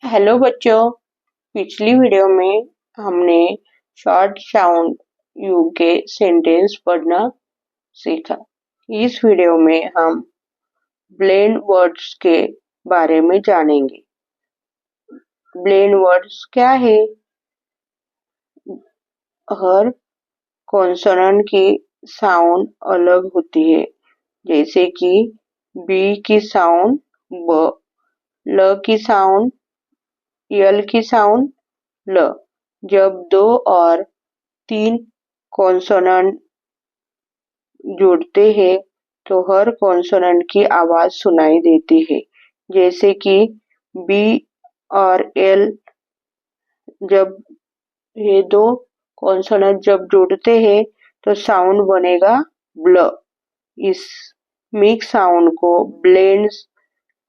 Hello बच्चों, पिछली video में हमने शॉर्ट साउंड युग के सेंटेंस पढ़ना सीखा। इस वीडियो में हम ब्लेंड वर्ड्स के बारे में जानेंगे। ब्लेंड वर्ड्स क्या है? हर कॉन्सोनेंट की साउंड अलग होती है, जैसे कि बी की साउंड ब, ल की साउंड यल की साउंड ल। जब 2 और 3 कॉन्सोनेंट जुड़ते हैं तो हर कॉन्सोनेंट की आवाज सुनाई देती है, जैसे कि बी और एल। जब ये 2 कॉन्सोनेंट जब जुड़ते हैं तो साउंड बनेगा ब्ल। इस मिक्स साउंड को ब्लेंड्स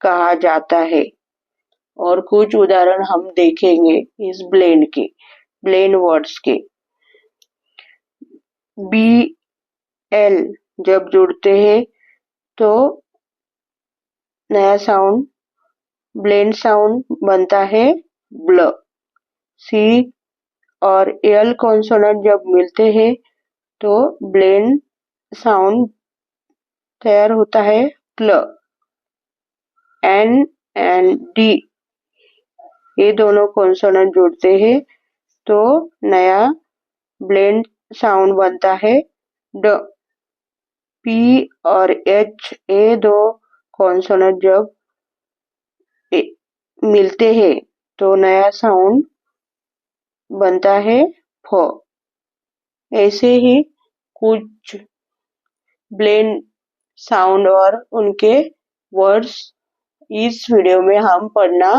कहा जाता है और कुछ उदाहरण हम देखेंगे इस ब्लेंड वर्ड्स के। बी एल जब जुड़ते हैं तो नया साउंड ब्लेंड साउंड बनता है ब्ल। सी और एल कॉन्सोनेंट जब मिलते हैं तो ब्लेंड साउंड तैयार होता है क्ल। एन एंड डी ये दोनों कॉन्सोनेंट जुड़ते हैं तो नया ब्लेंड साउंड बनता है ड। पी और एच ये 2 कॉन्सोनेंट जब मिलते हैं तो नया साउंड बनता है फ। ऐसे ही कुछ ब्लेंड साउंड और उनके वर्ड्स इस वीडियो में हम पढ़ना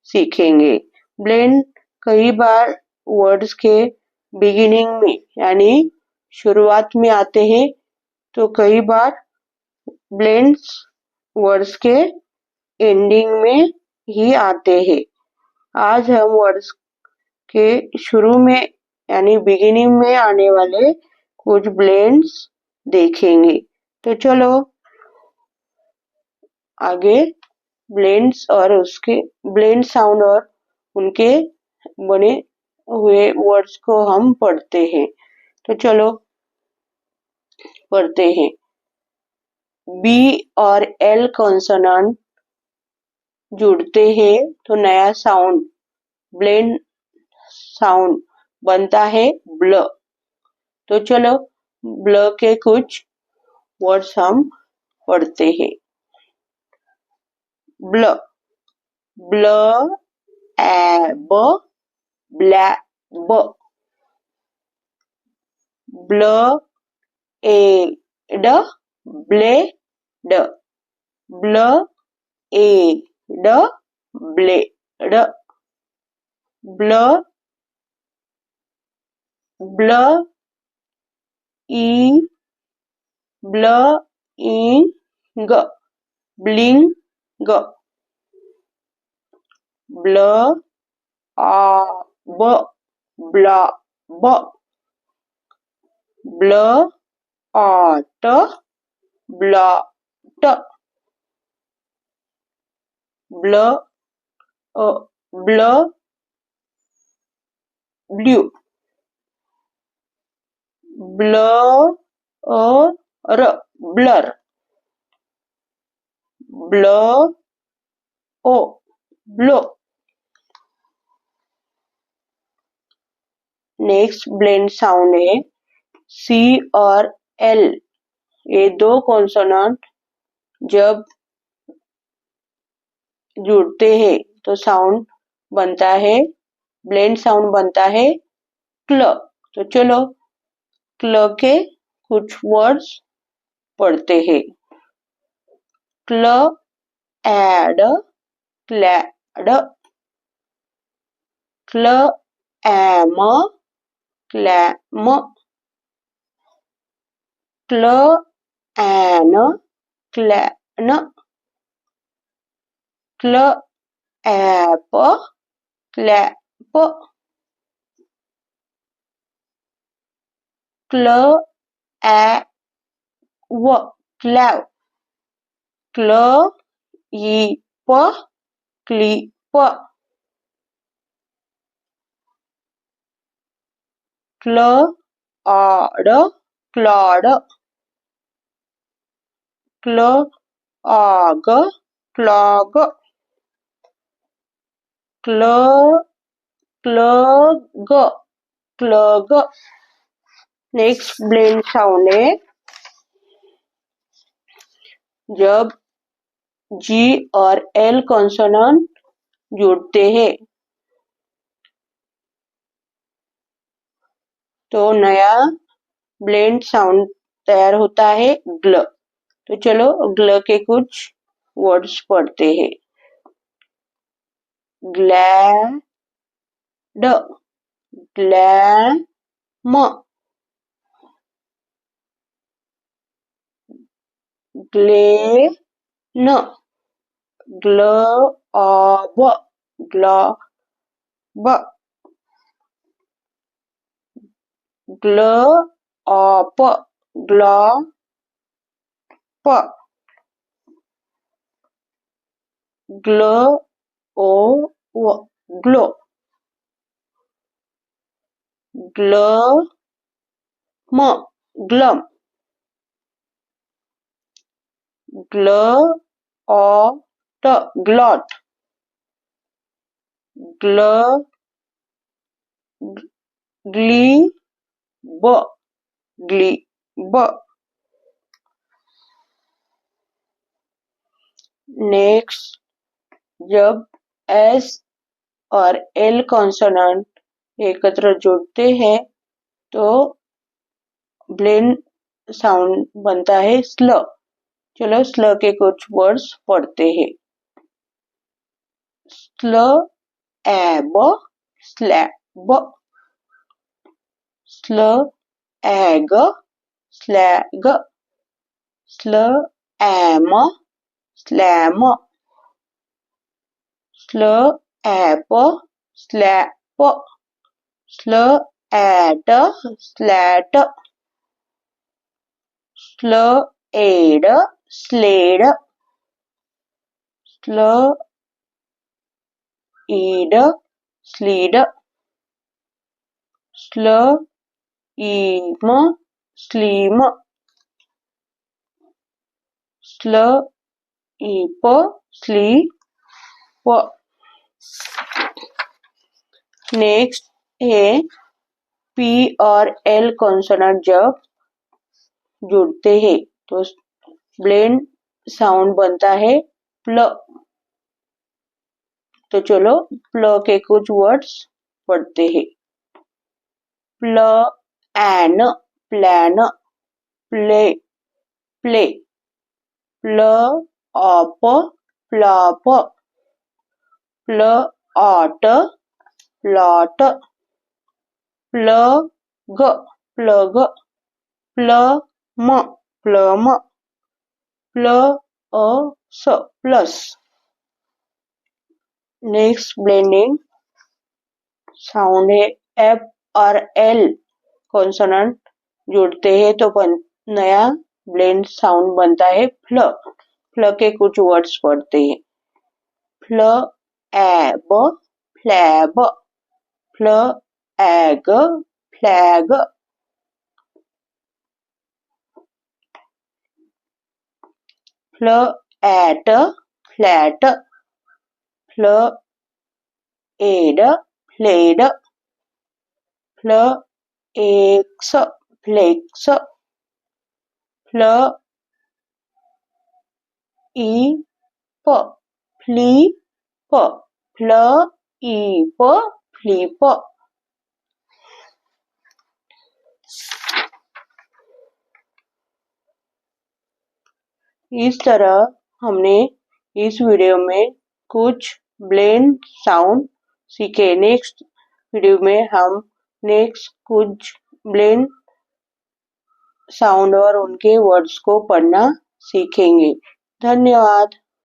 सीखेंगे। ब्लेंड कई बार वर्ड्स के बिगिनिंग में यानी शुरुआत में आते हैं तो कई बार ब्लेंड्स वर्ड्स के एंडिंग में ही आते हैं। आज हम वर्ड्स के शुरू में यानी बिगिनिंग में आने वाले कुछ ब्लेंड्स देखेंगे। तो चलो आगे ब्लेंड्स और उसके ब्लेंड साउंड और उनके बने हुए वर्ड्स को हम पढ़ते हैं। तो चलो पढ़ते हैं। बी और एल कॉन्सोनेंट जुड़ते हैं तो नया साउंड ब्लेंड साउंड बनता है ब्ल। तो चलो ब्ल के कुछ वर्ड्स हम पढ़ते हैं। ब्ल ब्ल एब ब्लैब ब्ल एड ब्लेड ब्ल एड ब्लेड ब्ल ब्ल ई ब्ल इंग ब्लिंग ब्ल आब ब्लब ब्ल आट ब्लॉट ब्ल ब्ल ब्लू ब्लर ब्लर ब्ल ओ ब्लो। नेक्स्ट ब्लेंड साउंड है सी और एल। ये 2 कॉन्सोनेंट जब जुड़ते हैं तो साउंड बनता है ब्लेंड साउंड बनता है क्ल। तो चलो क्ल के कुछ वर्ड्स पढ़ते हैं। Cl ad clad cl am clam cl an clan cl ap clap cl av clav cl eep cleep clod, clod, clog, clog, clug, clug. Next blend sound है जब जी और एल कॉन्सोनेंट जुड़ते हैं तो नया ब्लेंड साउंड तैयार होता है ग्ल। तो चलो ग्ल के कुछ वर्ड्स पढ़ते हैं। Glad, glam, glen, glob, glob, glop, glop, glow, glow, glum, glum, glot, glot, gl, gleeb, gleeb. Next जब एस और एल कॉन्सोनेंट एकत्र जुड़ते हैं तो ब्लेंड साउंड बनता है स्ल। चलो स्ल के कुछ वर्ड्स पढ़ते हैं। स्ल, एब, स्लैब, स्ल, एग, स्लैग, स्ल, एम, स्लैम, स्ल, एप, स्लैप, स्ल, एट, स्लैट, स्ल, एड, स्लेड, स्ल, ईड, स्लीड, स्ल, ईम, स्लीम, स्ल, ईप, स्लीप। नेक्स्ट है पी और एल कॉन्सोनेंट जब जुड़ते हैं तो ब्लेंड साउंड बनता है प्ल। तो चलो प्ल के कुछ वर्ड्स पढ़ते हैं। Pl, an, plan, play, play, pl, op, plop, pl, ot, plot, plug, plug, plum, plum, plus, plus. Next blending sound है एफ और एल कॉन्सोनेंट जुड़ते हैं तो नया ब्लेंड साउंड बनता है फ्ल। फ्ल के कुछ वर्ड्स पढ़ते हैं। फ्ल, एब, फ्लैब, फ्ल, एग, फ्लैग, फ्ल, एट, फ्लैट, फ्ल, एड, फ्लेड, फ्ल, एक्स, फ्लेक्स, फ्ल, ईप, फ्लीप, फ्ल, ईप, फ्लीप। इस तरह हमने इस वीडियो में कुछ ब्लेंड साउंड सीखे। नेक्स्ट वीडियो में हम नेक्स्ट कुछ ब्लेंड साउंड और उनके वर्ड्स को पढ़ना सीखेंगे। धन्यवाद।